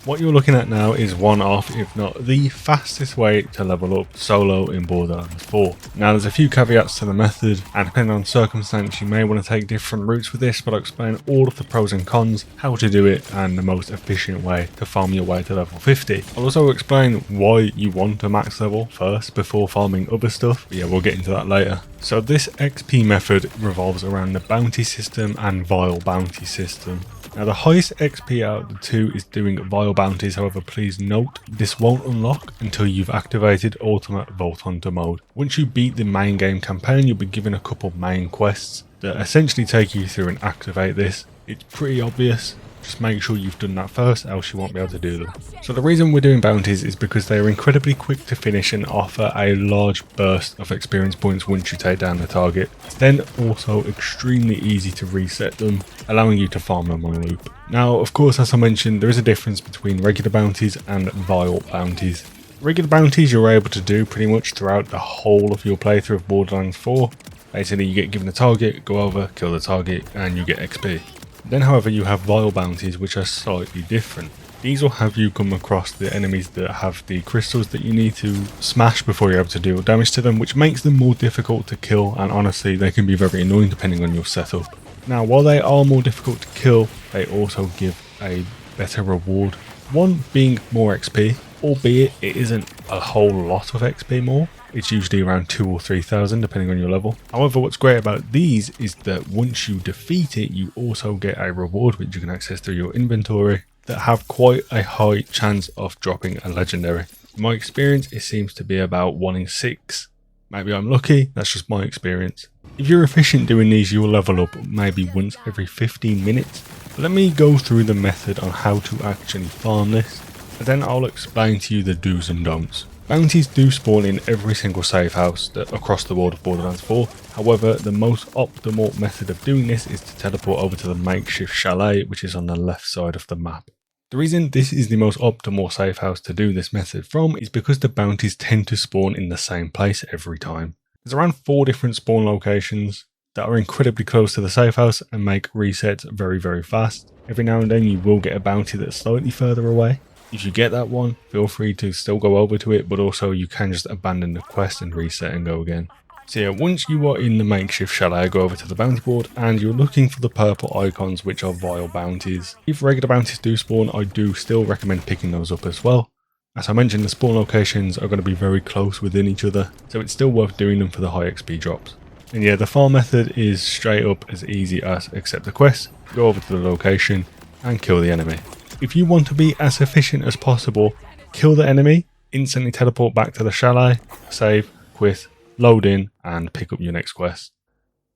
What you're looking at now is one of, if not the fastest way to level up solo in Borderlands 4. Now there's a few caveats to the method, and depending on circumstance you may want to take different routes with this, but I'll explain all of the pros and cons, how to do it, and the most efficient way to farm your way to level 50. I'll also explain why you want to max level first before farming other stuff, but yeah, we'll get into that later. So this XP method revolves around the bounty system and vile bounty system. Now the highest XP out of the two is doing vile bounties, however please note this won't unlock until you've activated ultimate Vault Hunter mode. Once you beat the main game campaign you'll be given a couple main quests that essentially take you through and activate this. It's pretty obvious, just make sure you've done that first, else you won't be able to do them. So the reason we're doing bounties is because they are incredibly quick to finish and offer a large burst of experience points once you take down the target. Then also extremely easy to reset them, allowing you to farm them on a loop. Now of course, as I mentioned, there is a difference between regular bounties and vile bounties. Regular bounties you're able to do pretty much throughout the whole of your playthrough of Borderlands 4. Basically you get given a target, go over, kill the target, and you get XP. Then however you have vile bounties which are slightly different. These will have you come across the enemies that have the crystals that you need to smash before you're able to deal damage to them, which makes them more difficult to kill, and honestly they can be very annoying depending on your setup. Now while they are more difficult to kill, they also give a better reward. One being more XP, albeit it isn't a whole lot of XP more. It's usually around 2,000 or 3,000 depending on your level. However, what's great about these is that once you defeat it, you also get a reward which you can access through your inventory that have quite a high chance of dropping a legendary. In my experience, it seems to be about 1 in 6. Maybe I'm lucky, that's just my experience. If you're efficient doing these, you'll level up maybe once every 15 minutes. But let me go through the method on how to actually farm this, and then I'll explain to you the do's and don'ts. Bounties do spawn in every single safe house across the world of Borderlands 4, however the most optimal method of doing this is to teleport over to the makeshift chalet which is on the left side of the map. The reason this is the most optimal safe house to do this method from is because the bounties tend to spawn in the same place every time. There's around 4 different spawn locations that are incredibly close to the safe house and make resets very fast. Every now and then you will get a bounty that's slightly further away. If you get that one, feel free to still go over to it, but also you can just abandon the quest and reset and go again. So yeah, once you are in the makeshift chalet, go over to the bounty board and you're looking for the purple icons which are vile bounties. If regular bounties do spawn, I do still recommend picking those up as well. As I mentioned, the spawn locations are going to be very close within each other, so it's still worth doing them for the high XP drops. And yeah, the farm method is straight up as easy as accept the quest, go over to the location and kill the enemy. If you want to be as efficient as possible, kill the enemy, instantly teleport back to the chalet, save, quit, load in, and pick up your next quest.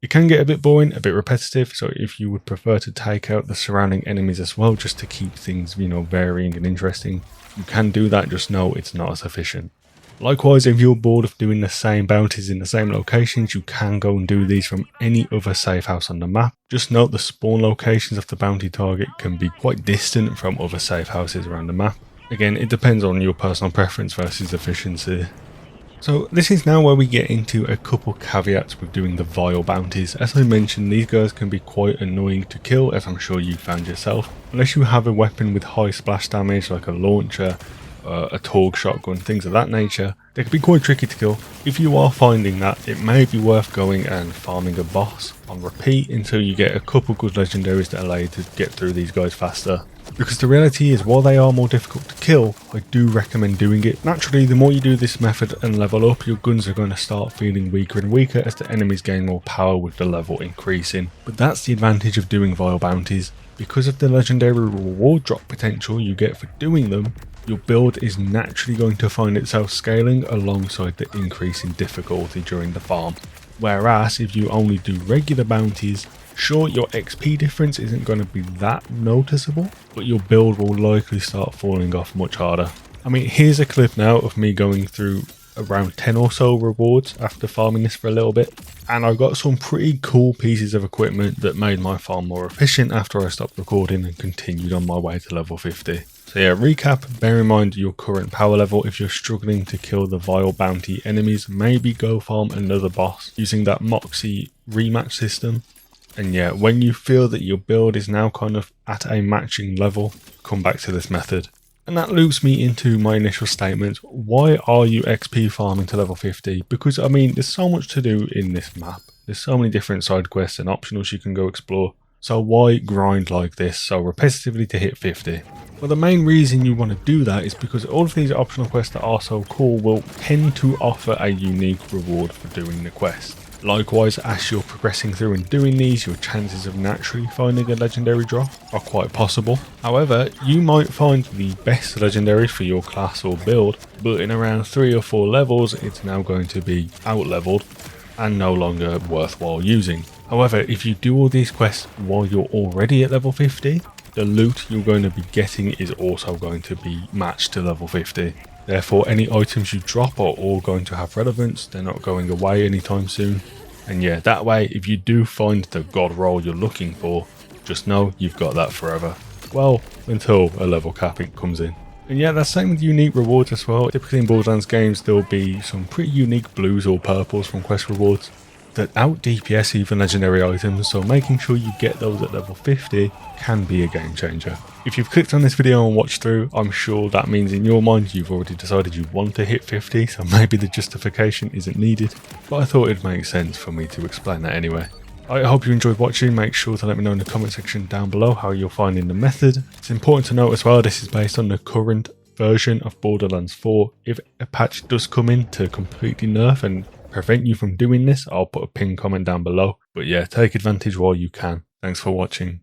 It can get a bit boring, a bit repetitive, so if you would prefer to take out the surrounding enemies as well, just to keep things, varying and interesting, you can do that, just know it's not as efficient. Likewise, if you're bored of doing the same bounties in the same locations, you can go and do these from any other safe house on the map. Just note the spawn locations of the bounty target can be quite distant from other safe houses around the map. Again, it depends on your personal preference versus efficiency. So this is now where we get into a couple caveats with doing the vile bounties. As I mentioned, these guys can be quite annoying to kill, as I'm sure you found yourself. Unless you have a weapon with high splash damage like a launcher, a Torgue shotgun, things of that nature, they can be quite tricky to kill. If you are finding that, it may be worth going and farming a boss on repeat until you get a couple good legendaries that allow you to get through these guys faster. Because the reality is, while they are more difficult to kill, I do recommend doing it. Naturally, the more you do this method and level up, your guns are going to start feeling weaker and weaker as the enemies gain more power with the level increasing. But that's the advantage of doing vile bounties. Because of the legendary reward drop potential you get for doing them, your build is naturally going to find itself scaling alongside the increase in difficulty during the farm. Whereas if you only do regular bounties, sure, your XP difference isn't going to be that noticeable, but your build will likely start falling off much harder. I mean, here's a clip now of me going through around 10 or so rewards after farming this for a little bit, and I got some pretty cool pieces of equipment that made my farm more efficient after I stopped recording and continued on my way to level 50. So yeah, recap, bear in mind your current power level. If you're struggling to kill the vile bounty enemies, maybe go farm another boss using that Moxie rematch system. And yeah, when you feel that your build is now kind of at a matching level, come back to this method. And that loops me into my initial statement. Why are you XP farming to level 50? Because, I mean, there's so much to do in this map. There's so many different side quests and optionals you can go explore. So why grind like this so repetitively to hit 50? Well, the main reason you want to do that is because all of these optional quests that are so cool will tend to offer a unique reward for doing the quest. Likewise, as you're progressing through and doing these, your chances of naturally finding a legendary drop are quite possible. However, you might find the best legendary for your class or build, but in around 3 or 4 levels, it's now going to be out-leveled and no longer worthwhile using. However, if you do all these quests while you're already at level 50, the loot you're going to be getting is also going to be matched to level 50. Therefore, any items you drop are all going to have relevance, they're not going away anytime soon. And yeah, that way, if you do find the god roll you're looking for, just know you've got that forever. Well, until a level capping comes in. And yeah, that's same with unique rewards as well. Typically in Borderlands games, there'll be some pretty unique blues or purples from quest rewards that out DPS even legendary items, so making sure you get those at level 50 can be a game changer. If you've clicked on this video and watched through, I'm sure that means in your mind you've already decided you want to hit 50, so maybe the justification isn't needed, but I thought it'd make sense for me to explain that anyway. I hope you enjoyed watching. Make sure to let me know in the comment section down below how you're finding the method. It's important to note as well, this is based on the current version of Borderlands 4. If a patch does come in to completely nerf and prevent you from doing this, I'll put a pinned comment down below. But yeah, take advantage while you can. Thanks for watching.